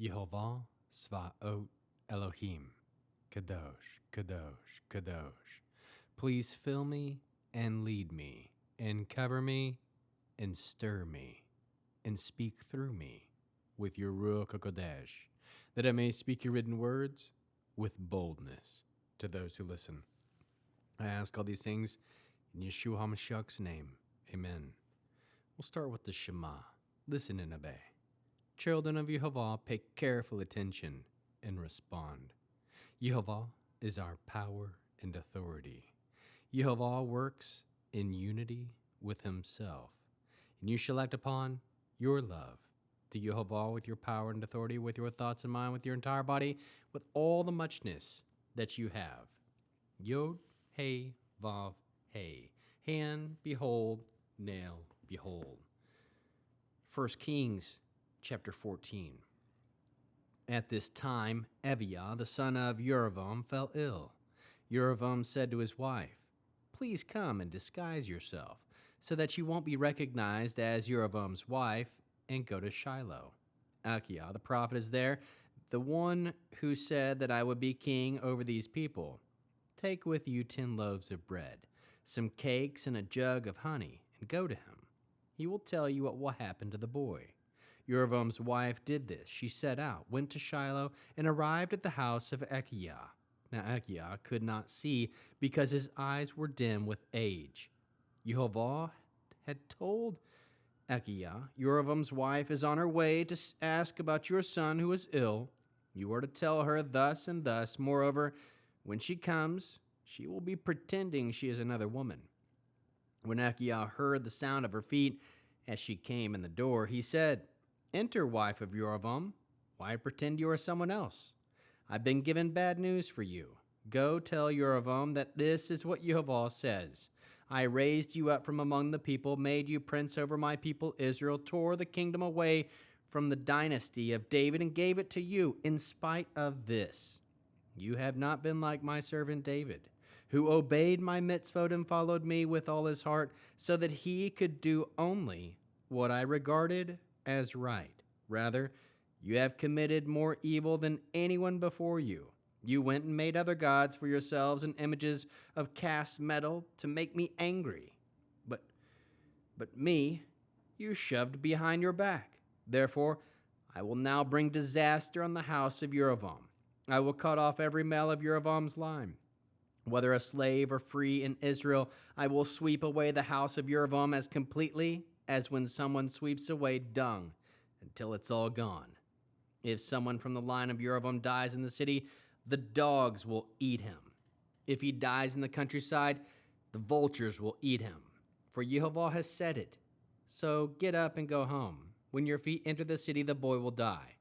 Yehovah Svaot Elohim, Kadosh, Kadosh, Kadosh. Please fill me and lead me, and cover me, and stir me, and speak through me with your Ruach HaKodesh, that I may speak your written words with boldness to those who listen. I ask all these things in Yeshua HaMashiach's name. Amen. We'll start with the Shema. Listen and obey. Children of Yehovah, pay careful attention and respond. Yehovah is our power and authority. Yehovah works in unity with himself, and you shall act upon your love to Yehovah with your power and authority, with your thoughts in mind, with your entire body, with all the muchness that you have. Yod, Hey, Vav, Hey. Hand, behold, nail, behold. 1 Kings chapter 14. At this time, Abiah, the son of Yerovam, fell ill. Yerovam said to his wife, "Please come and disguise yourself, so that you won't be recognized as Yerovam's wife, and go to Shiloh. Achiah, the prophet, is there, the one who said that I would be king over these people. Take with you 10 loaves of bread, some cakes, and a jug of honey, and go to him. He will tell you what will happen to the boy." Yerovam's wife did this. She set out, went to Shiloh, and arrived at the house of Achiah. Now Achiah could not see because his eyes were dim with age. Yehovah had told Achiah, "Yerovam's wife is on her way to ask about your son who is ill. You are to tell her thus and thus. Moreover, when she comes, she will be pretending she is another woman." When Achiah heard the sound of her feet as she came in the door, he said, "Enter, wife of Yerovam. Why pretend you are someone else? I've been given bad news for you. Go tell Yerovam that this is what Yehovah says. I raised you up from among the people, made you prince over my people Israel, tore the kingdom away from the dynasty of David and gave it to you. In spite of this, you have not been like my servant David, who obeyed my mitzvot and followed me with all his heart, so that he could do only what I regarded as right. Rather, you have committed more evil than anyone before you. You went and made other gods for yourselves and images of cast metal to make me angry. But me you shoved behind your back. Therefore, I will now bring disaster on the house of Yerovam. I will cut off every male of Yerovam's line. Whether a slave or free in Israel, I will sweep away the house of Yerovam as completely as when someone sweeps away dung until it's all gone. If someone from the line of Yerovam dies in the city, the dogs will eat him. If he dies in the countryside, the vultures will eat him. For Yehovah has said it. So get up and go home. When your feet enter the city, the boy will die.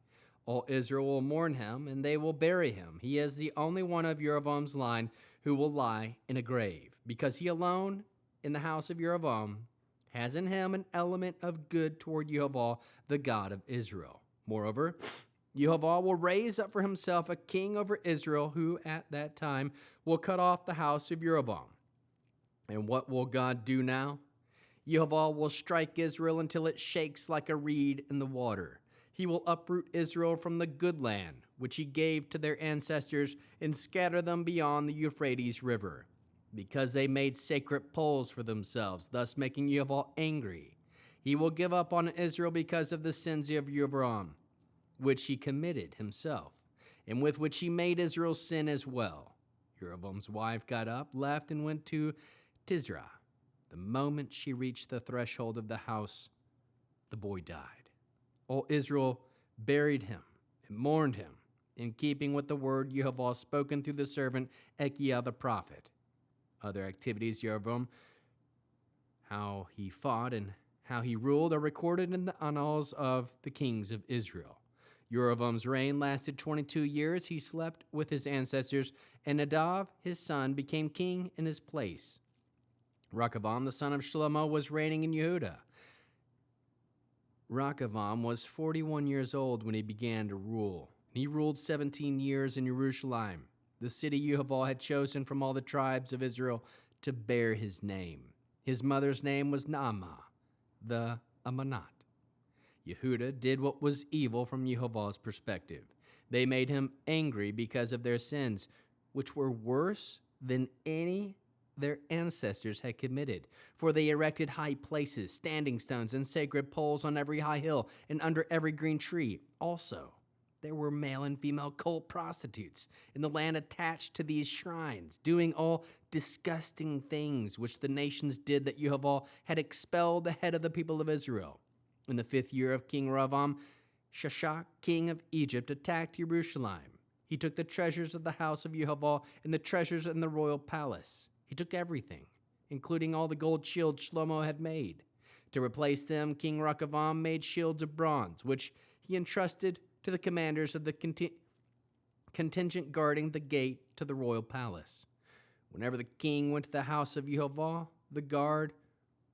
All Israel will mourn him, and they will bury him. He is the only one of Yerovam's line who will lie in a grave, because he alone in the house of Yerovam has in him an element of good toward Yehovah, the God of Israel. Moreover, Yehovah will raise up for himself a king over Israel, who at that time will cut off the house of Yerovam. And what will God do now? Yehovah will strike Israel until it shakes like a reed in the water. He will uproot Israel from the good land, which he gave to their ancestors, and scatter them beyond the Euphrates River, because they made sacred poles for themselves, thus making Yehovah angry. He will give up on Israel because of the sins of Yerovam, which he committed himself, and with which he made Israel sin as well. Yerovam's wife got up, left, and went to Tisra. The moment she reached the threshold of the house, the boy died. All Israel buried him and mourned him, in keeping with the word Yehovah spoken through the servant Achiah the prophet. Other activities Yerovam, how he fought and how he ruled, are recorded in the annals of the kings of Israel. Yerovam's reign lasted 22 years. He slept with his ancestors, and Nadav, his son, became king in his place. Rechavam, the son of Shlomo, was reigning in Yehuda. Rechavam was 41 years old when he began to rule. He ruled 17 years in Jerusalem, the city Yehovah had chosen from all the tribes of Israel to bear his name. His mother's name was Naamah, the Ammonite. Yehuda did what was evil from Yehovah's perspective. They made him angry because of their sins, which were worse than any their ancestors had committed. For they erected high places, standing stones, and sacred poles on every high hill and under every green tree. Also, there were male and female cult prostitutes in the land attached to these shrines, doing all disgusting things which the nations did that Yehovah had expelled the head of the people of Israel. In the 5th year of King Rehoboam, Shishak, king of Egypt, attacked Jerusalem. He took the treasures of the house of Yehovah and the treasures in the royal palace. He took everything, including all the gold shields Shlomo had made. To replace them, King Rehoboam made shields of bronze, which he entrusted to the commanders of the contingent guarding the gate to the royal palace. Whenever the king went to the house of Yehovah, the guard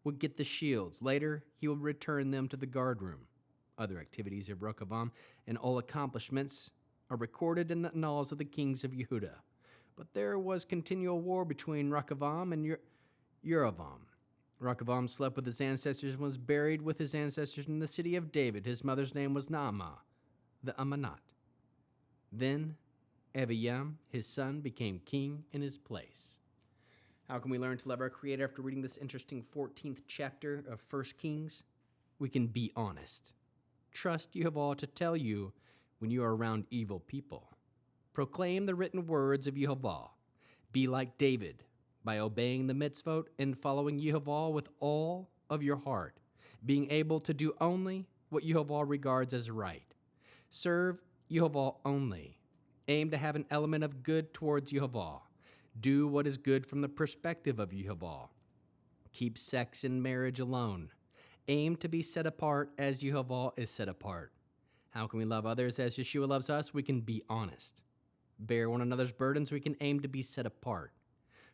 would get the shields. Later, he would return them to the guard room. Other activities of Rehoboam and all accomplishments are recorded in the annals of the kings of Yehuda. But there was continual war between Rehoboam and Jeroboam. Rehoboam slept with his ancestors and was buried with his ancestors in the city of David. His mother's name was Naamah, the Ammonite. Then Abijam, his son, became king in his place. How can we learn to love our Creator after reading this interesting 14th chapter of 1 Kings? We can be honest. Trust Yehovah to tell you when you are around evil people. Proclaim the written words of Yehovah. Be like David by obeying the mitzvot and following Yehovah with all of your heart, being able to do only what Yehovah regards as right. Serve Yehovah only. Aim to have an element of good towards Yehovah. Do what is good from the perspective of Yehovah. Keep sex and marriage alone. Aim to be set apart as Yehovah is set apart. How can we love others as Yeshua loves us? We can be honest. Bear one another's burdens. We can aim to be set apart.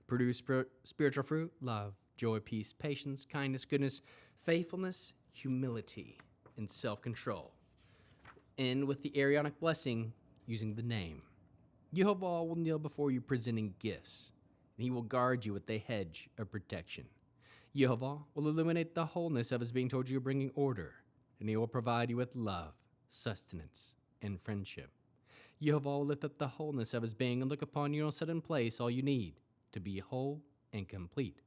Produce spiritual fruit, love, joy, peace, patience, kindness, goodness, faithfulness, humility, and self-control. End with the Aaronic blessing using the name. Yehovah will kneel before you presenting gifts, and he will guard you with a hedge of protection. Yehovah will illuminate the wholeness of his being told you bringing order, and he will provide you with love, sustenance, and friendship. Yehovah will lift up the wholeness of his being and look upon you and set in place all you need to be whole and complete.